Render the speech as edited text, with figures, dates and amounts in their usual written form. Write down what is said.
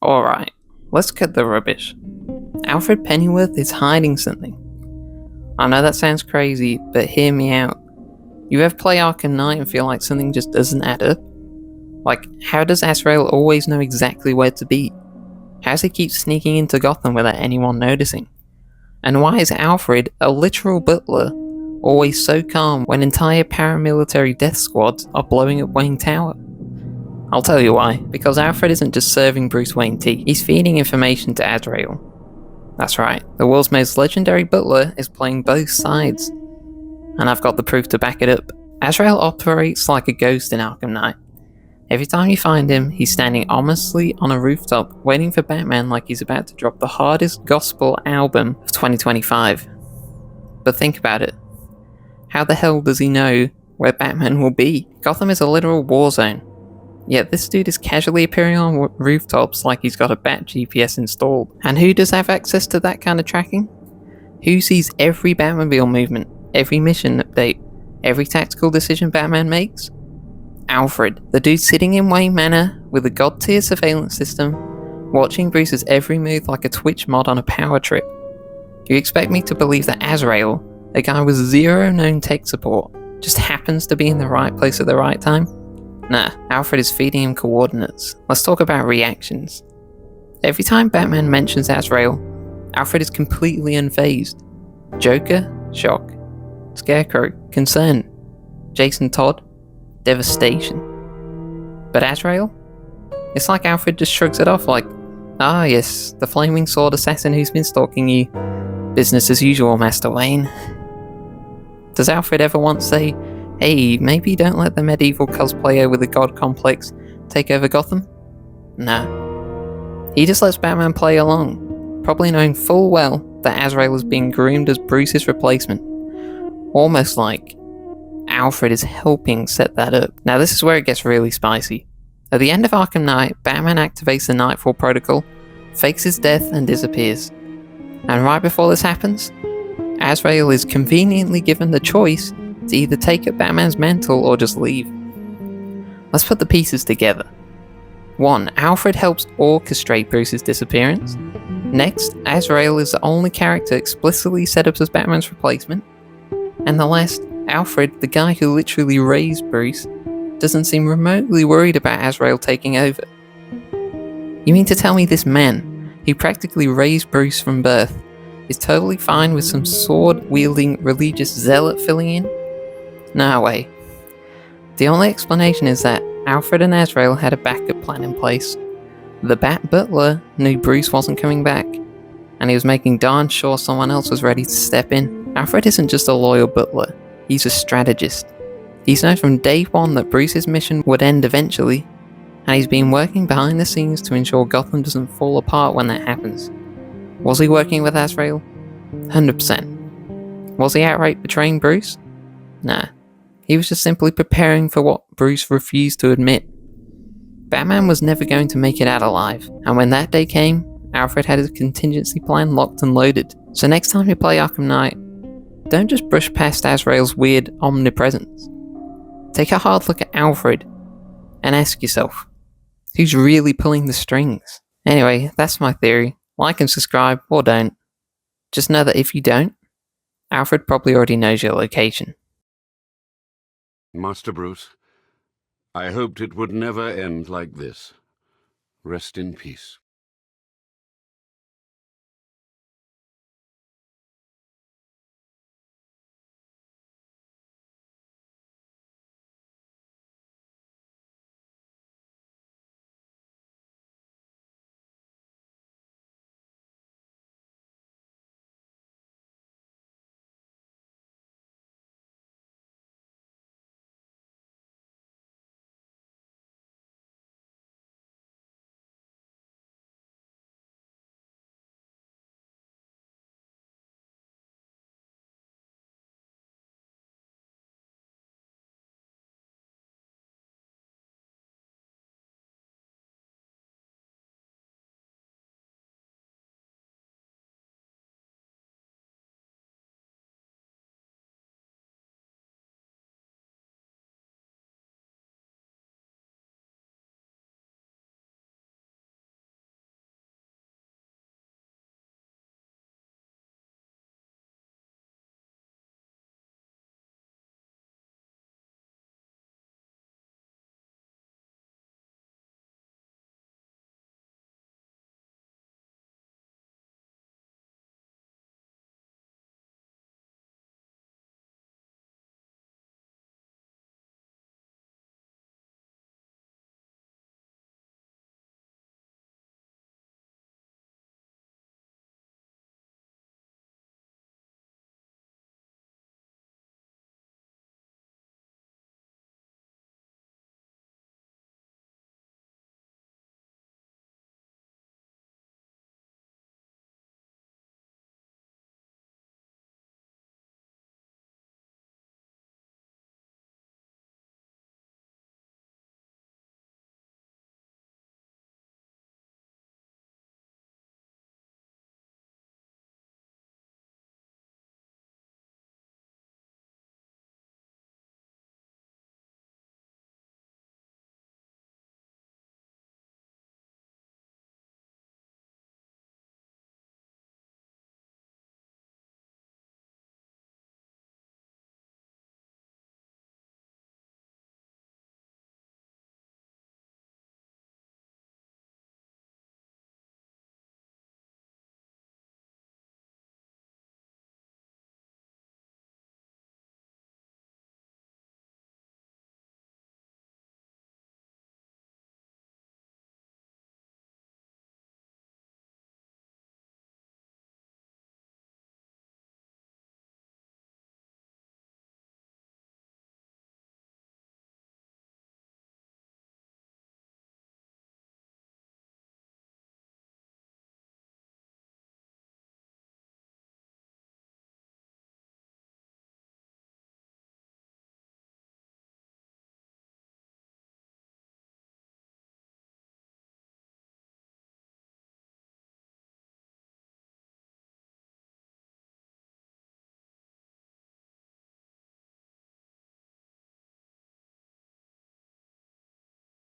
Alright, let's cut the rubbish. Alfred Pennyworth is hiding something. I know that sounds crazy, but hear me out. You ever play Arkham Knight and feel like something just doesn't add up? Like, how does Azrael always know exactly where to be? How does he keep sneaking into Gotham without anyone noticing? And why is Alfred, a literal butler, always so calm when entire paramilitary death squads are blowing up Wayne Tower? I'll tell you why. Because Alfred isn't just serving Bruce Wayne tea, he's feeding information to Azrael. That's right, the world's most legendary butler is playing both sides. And I've got the proof to back it up. Azrael operates like a ghost in Arkham Knight. Every time you find him, he's standing ominously on a rooftop, waiting for Batman like he's about to drop the hardest gospel album of 2025. But think about it. How the hell does he know where Batman will be? Gotham is a literal war zone. Yet this dude is casually appearing on rooftops like he's got a Bat GPS installed. And who does have access to that kind of tracking? Who sees every Batmobile movement, every mission update, every tactical decision Batman makes? Alfred, the dude sitting in Wayne Manor with a god-tier surveillance system, watching Bruce's every move like a Twitch mod on a power trip. You expect me to believe that Azrael, a guy with zero known tech support, just happens to be in the right place at the right time? Nah, Alfred is feeding him coordinates. Let's talk about reactions. Every time Batman mentions Azrael, Alfred is completely unfazed. Joker, shock. Scarecrow, concern. Jason Todd, devastation. But Azrael? It's like Alfred just shrugs it off like, ah yes, the flaming sword assassin who's been stalking you. Business as usual, Master Wayne. Does Alfred ever once say, hey, maybe don't let the medieval cosplayer with a god complex take over Gotham? Nah. He just lets Batman play along, probably knowing full well that Azrael is being groomed as Bruce's replacement. Almost like Alfred is helping set that up. Now this is where it gets really spicy. At the end of Arkham Knight, Batman activates the Nightfall Protocol, fakes his death and disappears. And right before this happens, Azrael is conveniently given the choice to either take up Batman's mantle or just leave. Let's put the pieces together. 1. Alfred helps orchestrate Bruce's disappearance. Next, Azrael is the only character explicitly set up as Batman's replacement. And the last, Alfred, the guy who literally raised Bruce, doesn't seem remotely worried about Azrael taking over. You mean to tell me this man, who practically raised Bruce from birth, is totally fine with some sword-wielding religious zealot filling in? No way. The only explanation is that Alfred and Azrael had a backup plan in place. The Bat Butler knew Bruce wasn't coming back, and he was making darn sure someone else was ready to step in. Alfred isn't just a loyal butler, he's a strategist. He's known from day one that Bruce's mission would end eventually, and he's been working behind the scenes to ensure Gotham doesn't fall apart when that happens. Was he working with Azrael? 100%. Was he outright betraying Bruce? Nah. He was just simply preparing for what Bruce refused to admit. Batman was never going to make it out alive, and when that day came, Alfred had his contingency plan locked and loaded. So next time you play Arkham Knight, don't just brush past Azrael's weird omnipresence. Take a hard look at Alfred and ask yourself, who's really pulling the strings? Anyway, that's my theory. Like and subscribe, or don't. Just know that if you don't, Alfred probably already knows your location. Master Bruce, I hoped it would never end like this. Rest in peace.